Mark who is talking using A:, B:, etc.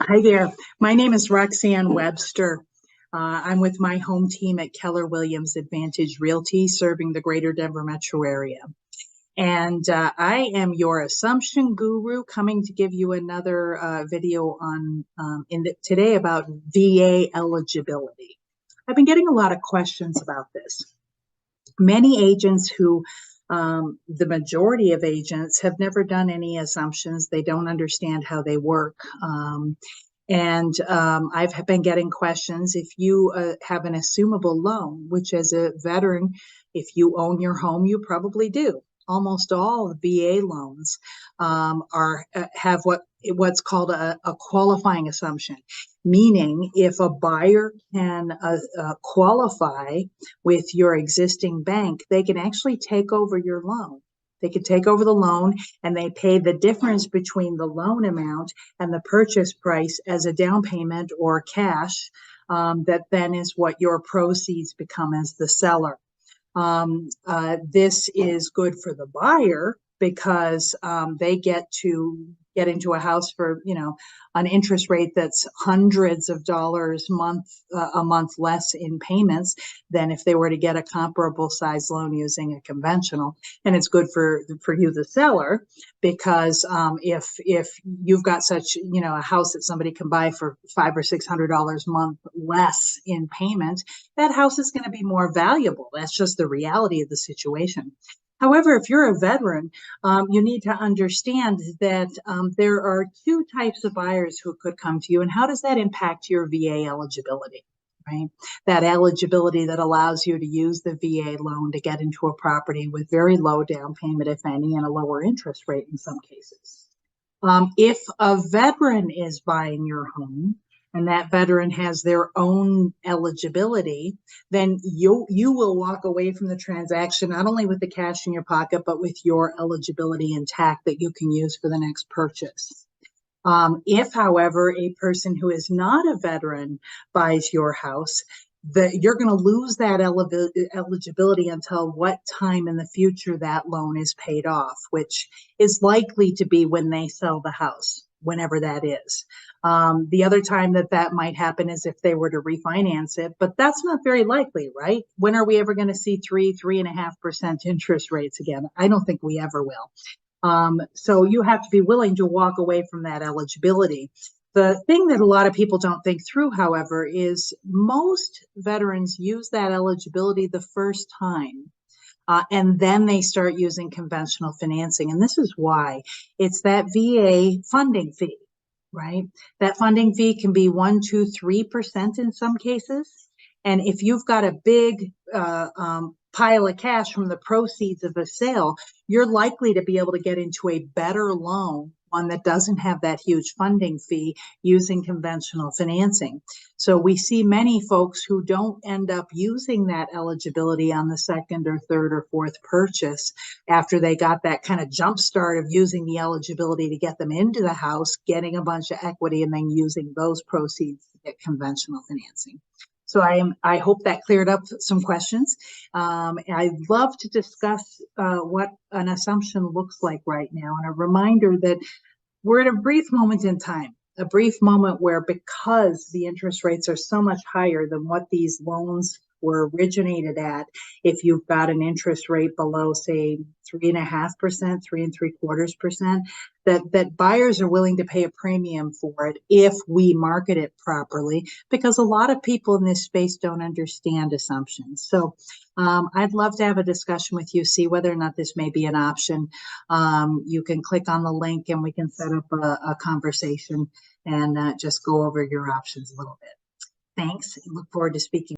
A: Hi there. My name is Roxane Webster. I'm with my home team at Keller Williams Advantage Realty, serving the greater Denver metro area. And I am your assumption guru, coming to give you another video on today about VA eligibility. I've been getting a lot of questions about this. Many agents the majority of agents have never done any assumptions. They don't understand how they work. I've been getting questions if you have an assumable loan, which as a veteran, if you own your home, you probably do. Almost all VA loans have what's called a qualifying assumption, meaning if a buyer can qualify with your existing bank, they can actually take over your loan. They could take over the loan and they pay the difference between the loan amount and the purchase price as a down payment or cash. That then is what your proceeds become as the seller. This is good for the buyer because they get to get into a house for, an interest rate that's hundreds of dollars a month less in payments than if they were to get a comparable size loan using a conventional. And it's good for you, the seller, because if you've got such, a house that somebody can buy for $500 or $600 a month less in payment, that house is going to be more valuable. That's just the reality of the situation. However, if you're a veteran, you need to understand that there are two types of buyers who could come to you. And how does that impact your VA eligibility, right? That eligibility that allows you to use the VA loan to get into a property with very low down payment, if any, and a lower interest rate in some cases. If a veteran is buying your home, and that veteran has their own eligibility, then you will walk away from the transaction not only with the cash in your pocket, but with your eligibility intact that you can use for the next purchase. If, however, a person who is not a veteran buys your house, you're going to lose that eligibility until what time in the future that loan is paid off, which is likely to be when they sell the house, whenever that is. The other time that might happen is if they were to refinance it, but that's not very likely, right? When are we ever going to see 3.5% interest rates again? I don't think we ever will. So you have to be willing to walk away from that eligibility. The thing that a lot of people don't think through, however, is most veterans use that eligibility the first time. And then they start using conventional financing. And this is why. It's that VA funding fee, right? That funding fee can be 1%, 2%, 3% in some cases. And if you've got a big pile of cash from the proceeds of a sale, you're likely to be able to get into a better loan, one that doesn't have that huge funding fee, using conventional financing. So we see many folks who don't end up using that eligibility on the second or third or fourth purchase after they got that kind of jump start of using the eligibility to get them into the house, getting a bunch of equity, and then using those proceeds to get conventional financing. So I hope that cleared up some questions. I'd love to discuss what an assumption looks like right now, and a reminder that we're at a brief moment in time, a brief moment where, because the interest rates are so much higher than what these loans were originated at, if you've got an interest rate below, say, 3.5%, 3.75%, that buyers are willing to pay a premium for it if we market it properly, because a lot of people in this space don't understand assumptions. So I'd love to have a discussion with you, see whether or not this may be an option. You can click on the link and we can set up a conversation and just go over your options a little bit. Thanks. I look forward to speaking.